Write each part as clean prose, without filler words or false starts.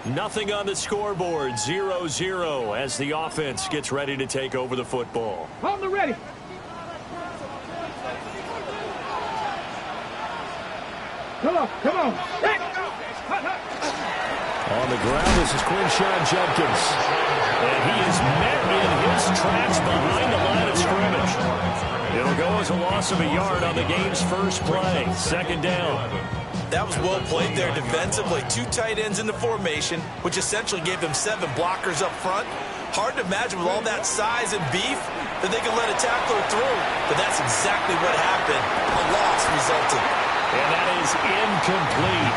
Nothing on the scoreboard, 0-0 as the offense gets ready to take over the football. On the ready. Come on, come on. On the ground, this is Quinshawn Judkins. And he is met in his tracks behind the line of scrimmage. It'll go as a loss of a yard on the game's first play. Second down. That was well played there defensively. 2 tight ends in the formation, which essentially gave them 7 blockers up front. Hard to imagine with all that size and beef that they could let a tackler through. But that's exactly what happened. A loss resulted. And that is incomplete.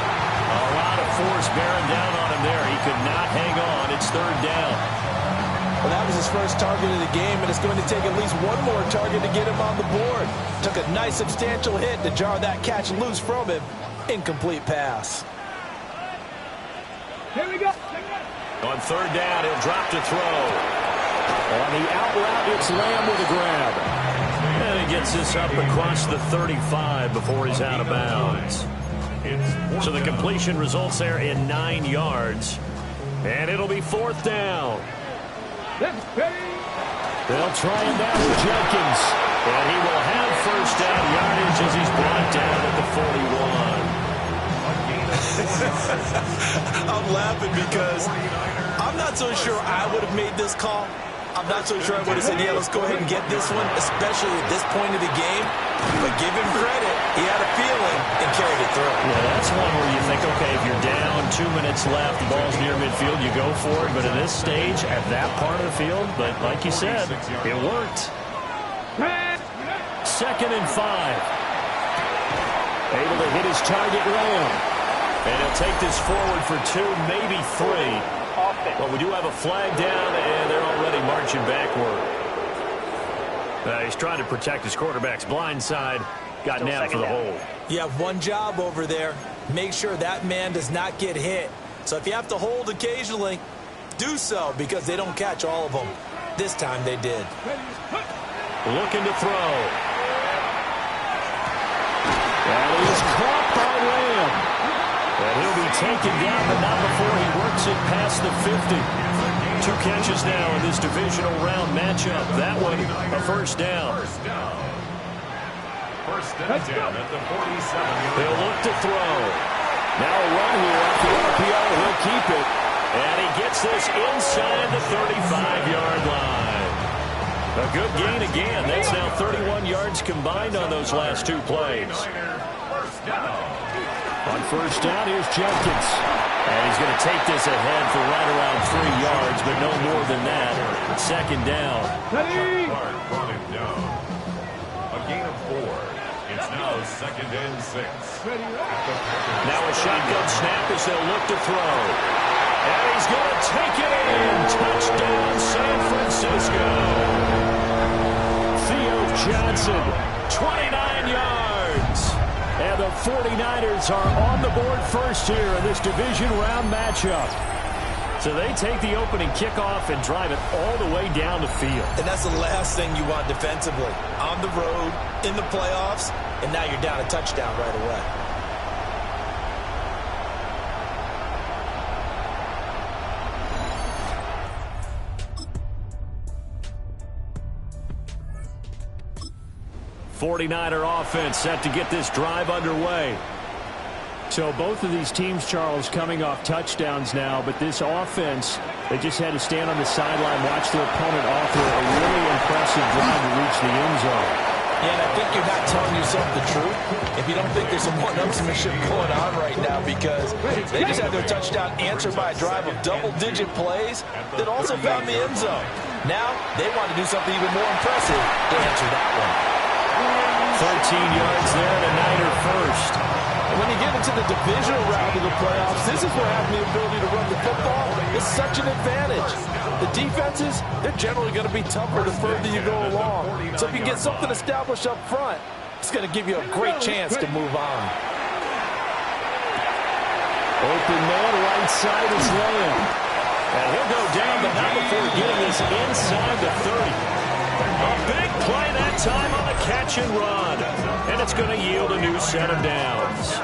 A lot of force bearing down on him there. He could not hang on. It's third down. Well, that was his first target of the game, and it's going to take at least one more target to get him on the board. Took a nice substantial hit to jar that catch loose from him. Incomplete pass. Here we go. On third down, he'll drop to throw. On the out route, it's Lamb with a grab. And he gets this up across the 35 before he's out of bounds. So the completion results there in 9 yards. And it'll be fourth down. They'll try him down with Jenkins. And he will have first down yardage as he's brought down at the 41. I'm laughing because I'm not so sure I would have made this call. I'm not so sure I would have said, yeah, let's go ahead and get this one, especially at this point of the game. But give him credit. He had a feeling and carried it through. Yeah, that's one where you think, okay, if you're down, 2 minutes left, the ball's near midfield, you go for it. But at this stage, at that part of the field, but like you said, it worked. Second and 5. Able to hit his target, Lamb. And he'll take this forward for 2, maybe 3. But we do have a flag down, and they're already marching backward. He's trying to protect his quarterback's blind side. Got nabbed for the hold. You have one job over there. Make sure that man does not get hit. So if you have to hold occasionally, do so because they don't catch all of them. This time they did. Looking to throw. And he's caught by Lamb. And he'll be taken down, but not before he works it past the 50. 2 catches now in this divisional round matchup. That one, a first down. First down at the 47. They'll look to throw. Now a run here off the RPO. He'll keep it. And he gets this inside the 35-yard line. A good gain again. That's now 31 yards combined on those last 2 plays. On first down, here's Jenkins. And he's going to take this ahead for right around 3 yards, but no more than that. Second down. Brought him down. A gain of 4. It's now second and 6. Now a shotgun snap as they'll look to throw. And he's going to take it in. Touchdown, San Francisco. Theo Johnson, 29 yards. And the 49ers are on the board first here in this division round matchup. So they take the opening kickoff and drive it all the way down the field. And that's the last thing you want defensively. On the road, in the playoffs, and now you're down a touchdown right away. '49er offense set to get this drive underway. So both of these teams, Charles, coming off touchdowns now, but this offense, they just had to stand on the sideline, watch their opponent offer a really impressive drive to reach the end zone. Yeah, and I think you're not telling yourself the truth if you don't think there's some one-upsmanship going on right now, because they just had their touchdown answered by a drive of double-digit plays that also found the end zone. Now they want to do something even more impressive to answer that one. 13 yards there and a Niner first. And when you get into the divisional round of the playoffs, this is where having the ability to run the football is such an advantage. The defenses, they're generally going to be tougher the further you go along. So if you get something established up front, it's going to give you a great chance to move on. Open man, right side is Lamb. And he'll go down, but not before getting this inside the 30. A big play that time on the catch and run. And it's going to yield a new set of downs.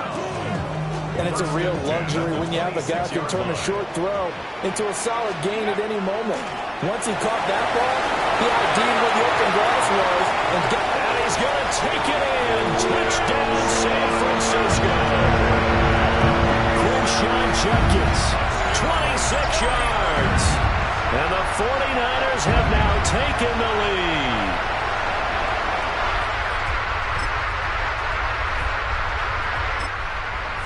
And it's a real luxury when you have a guy who can turn a short throw into a solid gain at any moment. Once he caught that ball, he ID'd where the open grass was. And he's going to take it in. Touchdown, San Francisco. Quinshon Judkins, 26 yards. And the 49ers have now taken the lead.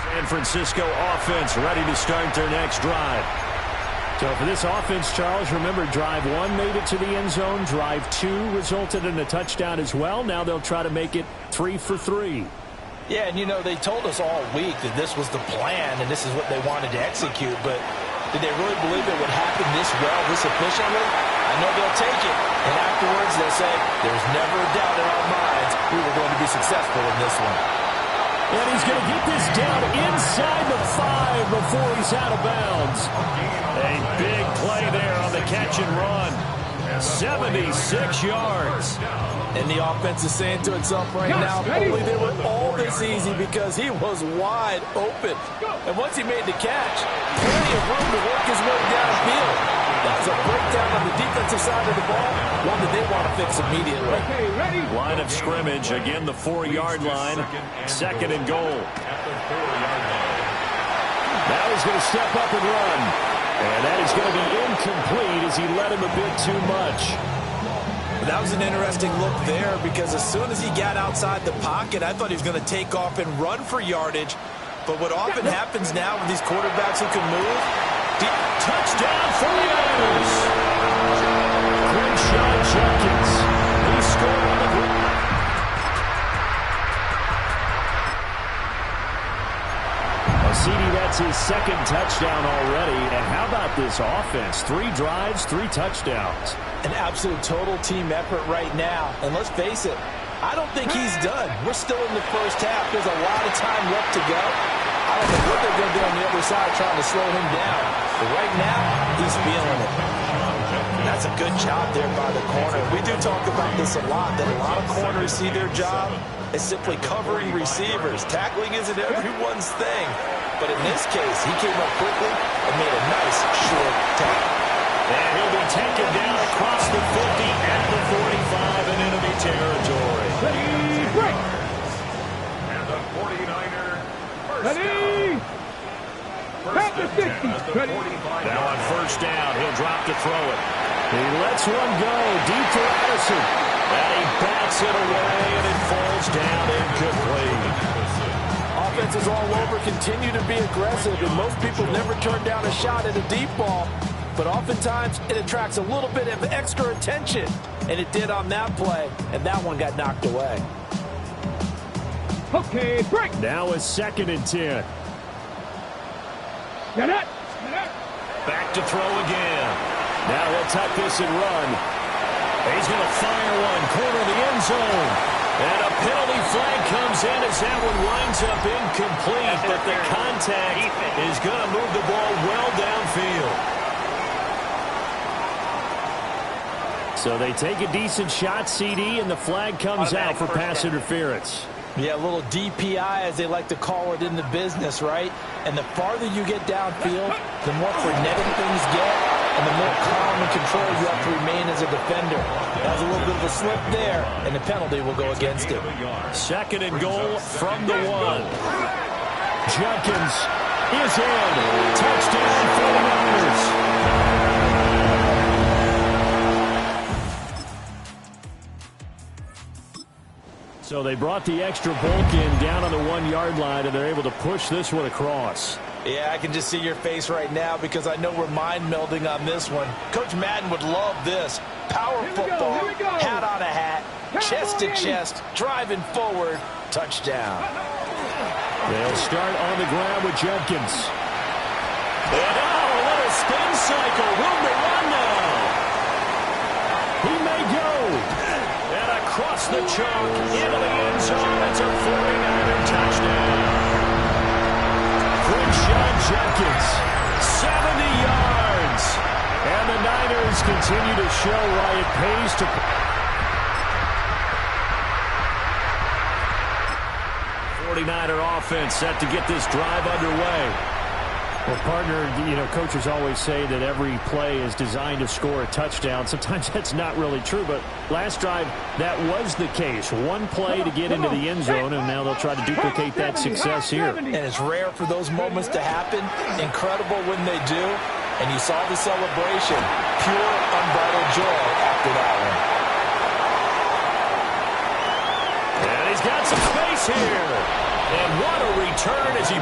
San Francisco offense ready to start their next drive. So for this offense, Charles, remember, drive 1 made it to the end zone. Drive 2 resulted in a touchdown as well. Now they'll try to make it 3 for 3. Yeah, and you know, they told us all week that this was the plan and this is what they wanted to execute, but did they really believe it would happen this well, this efficiently? I know they'll take it, and afterwards they'll say, there's never a doubt in our minds we were going to be successful in this one. And he's going to get this down inside the 5 before he's out of bounds. A big play there on the catch and run. 76 yards. And the offense is saying to itself right now, only they were all this easy because he was wide open. And once he made the catch, plenty of room to work his way downfield. That was a breakdown on the defensive side of the ball, one that they want to fix immediately. Okay, ready? Line of scrimmage, again the 4-yard line, 2nd and goal. Now he's going to step up and run. And that is going to be incomplete as he led him a bit too much. That was an interesting look there because as soon as he got outside the pocket, I thought he was going to take off and run for yardage. But what often happens now with these quarterbacks who can move, touchdown 49ers! Quinshon Judkins. He scored on the ground. CD, that's his 2nd touchdown already. And how about this offense? 3 drives, 3 touchdowns. An absolute total team effort right now. And let's face it, I don't think he's done. We're still in the first half. There's a lot of time left to go. I don't know what they're going to do on the other side trying to slow him down. But right now, he's feeling it. That's a good job there by the corner. We do talk about this a lot, that a lot of corners see their job as simply covering receivers. Tackling isn't everyone's thing. But in this case, he came up quickly and made a nice short tackle. And he'll be taken down across the 50 at the 45 in enemy territory. Ready, break! And the 49er first Ready! At the 60. Ready? Now on first down, he'll drop to throw it. He lets one go deep to Addison. And he bats it away, and it falls down incomplete. Offenses all over continue to be aggressive, and most people never turn down a shot at a deep ball. But oftentimes, it attracts a little bit of extra attention. And it did on that play, and that one got knocked away. Okay, break! Now a 2nd and 10. Get it! Back to throw again. Now he'll tuck this and run. He's going to fire one, corner of the end zone. And a penalty flag comes in as that one winds up incomplete. But the contact is going to move the ball well downfield. So they take a decent shot, CD, and the flag comes out for pass interference. Yeah, a little DPI, as they like to call it in the business, right? And the farther you get downfield, the more frenetic things get, and the more calm and control you have to remain as a defender. That was a little bit of a slip there, and the penalty will go against it. 2nd and goal from the 1. Judkins is in. Touchdown, 49ers. So they brought the extra bulk in down on the 1-yard line, and they're able to push this one across. Yeah, I can just see your face right now because I know we're mind melding on this one. Coach Madden would love this. Power football, hat on a hat, chest to chest, driving forward, touchdown. They'll start on the ground with Judkins. And now a little spin cycle. Will they run now? He may go. And across the chalk into the end zone. It's a 49er touchdown. Quinshon Judkins, 70 yards. And the Niners continue to show why it pays to... 49er offense set to get this drive underway. Well, partner, coaches always say that every play is designed to score a touchdown. Sometimes that's not really true, but last drive, that was the case. One play to get into the end zone, and now they'll try to duplicate that success here. And it's rare for those moments to happen. Incredible when they do. And you saw the celebration. Pure, unbridled joy after that one. And he's got some space here. And what a return as he...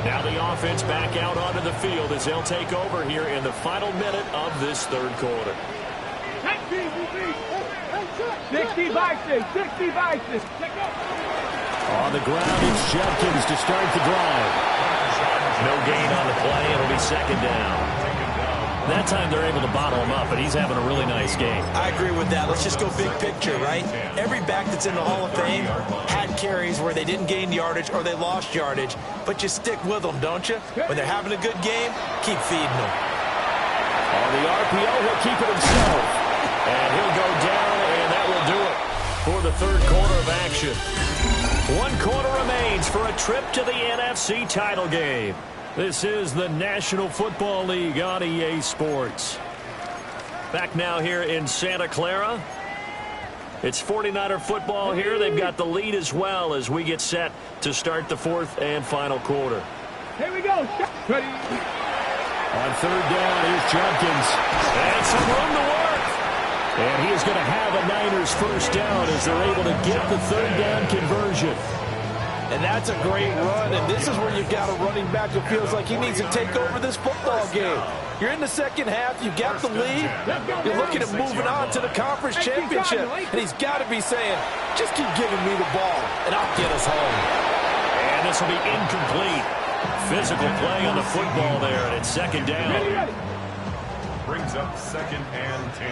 Now the offense back out onto the field as they'll take over here in the final minute of this third quarter. 60 vices, 60 vices. On the ground, it's Judkins to start the drive. No gain on the play. It'll be second down. That time they're able to bottle him up, and he's having a really nice game. I agree with that. Let's just go big picture, right? Every back that's in the Hall of Fame had carries where they didn't gain yardage or they lost yardage, but you stick with them, don't you? When they're having a good game, keep feeding them. On the RPO, he'll keep it himself. And he'll go down, and that will do it for the third quarter of action. 1 quarter remains for a trip to the NFC title game. This is the National Football League on EA Sports. Back now here in Santa Clara. It's 49er football here. They've got the lead as well as we get set to start the fourth and final quarter. Here we go. Ready. On third down, here's Judkins. And some room to work. And he is going to have a Niners first down as they're able to get the third down conversion. And that's a great run, and this is where you've got a running back who feels like he needs to take over this football game. You're in the second half, you got the lead, you're looking at moving on to the conference championship, and he's got to be saying, just keep giving me the ball, and I'll get us home. And this will be incomplete. Physical play on the football there, and it's second down. Brings up second and 10.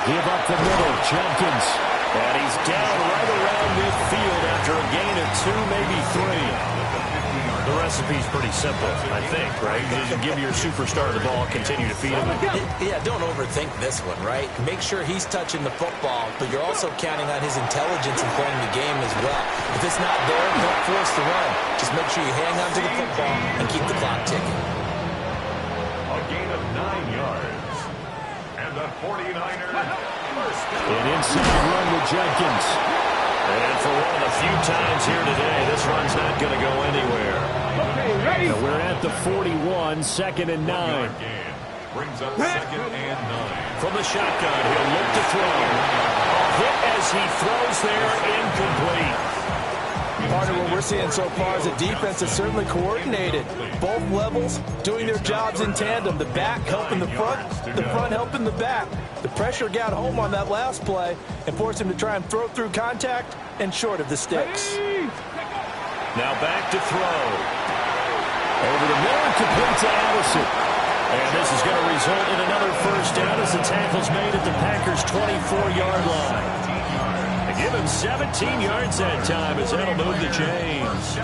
Give up the middle, Judkins. And he's down right around midfield after a gain of 2, maybe 3. The recipe's pretty simple, I think, right? You give your superstar the ball, continue to feed him. Yeah, don't overthink this one, right? Make sure he's touching the football, but you're also counting on his intelligence in playing the game as well. If it's not there, don't force the run. Just make sure you hang on to the football and keep the clock ticking. A gain of 9 yards. And the 49ers first down. An inside run with Judkins. And for one of the few times here today, this run's not going to go anywhere. Okay, ready. So we're at the 41, second and 9. Brings up second and 9. From the shotgun, he'll look to throw. A hit as he throws there, incomplete. Part of what we're seeing so far is the defense is certainly coordinated. Both levels doing their jobs in tandem. The back helping the front helping the back. The pressure got home on that last play and forced him to try and throw through contact and short of the sticks. Now back to throw. Over the middle, complete to Addison. And this is going to result in another first down as the tackle's made at the Packers' 24-yard line. Give him 17 yards that time as that'll move the chains.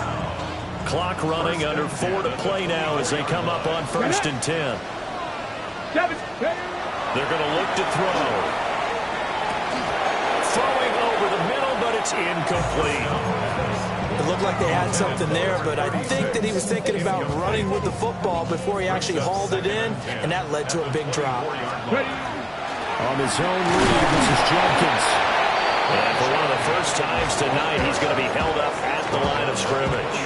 Clock running under 4 to play now as they come up on first and 10. They're going to look to throw. Throwing over the middle, but it's incomplete. It looked like they had something there, but I think that he was thinking about running with the football before he actually hauled it in, and that led to a big drop. On his own lead, this is Judkins. And for one of the first times tonight, he's going to be held up at the line of scrimmage.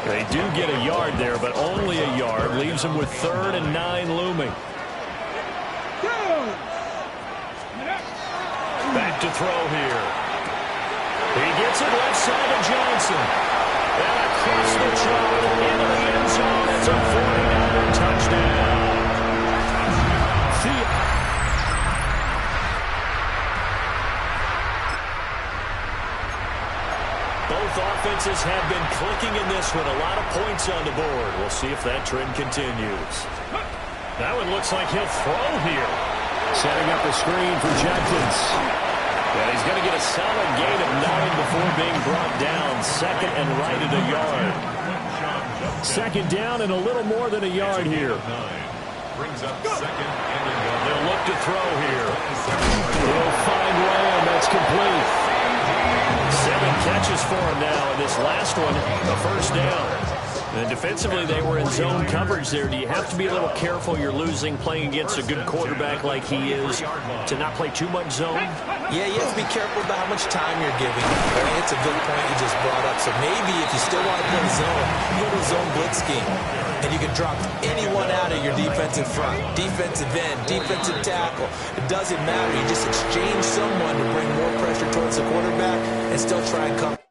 They do get a yard there, but only a yard. Leaves him with 3rd and 9 looming. Back to throw here. He gets it left side of Johnson. And across the trot into the end zone. It's a 49er touchdown. Both offenses have been clicking in this one. A lot of points on the board. We'll see if that trend continues. That one looks like he'll throw here. Setting up a screen for Judkins. And he's going to get a solid gain of 9 before being brought down. Second and right at a yard. Second down and a little more than a yard here. brings up second and a goal. They'll look to throw here. He'll find Lamb. That's complete. 7 catches for him now, and this last one, a first down. And defensively, they were in zone coverage there. Do you have to be a little careful? You're losing playing against a good quarterback like he is to not play too much zone? Yeah, you have to be careful about how much time you're giving. I mean, it's a good point you just brought up. So maybe if you still want to play zone, you go to a zone blitz scheme. And you can drop anyone out of your defensive front, defensive end, defensive tackle. It doesn't matter. You just exchange someone to bring more pressure towards the quarterback and still try and come.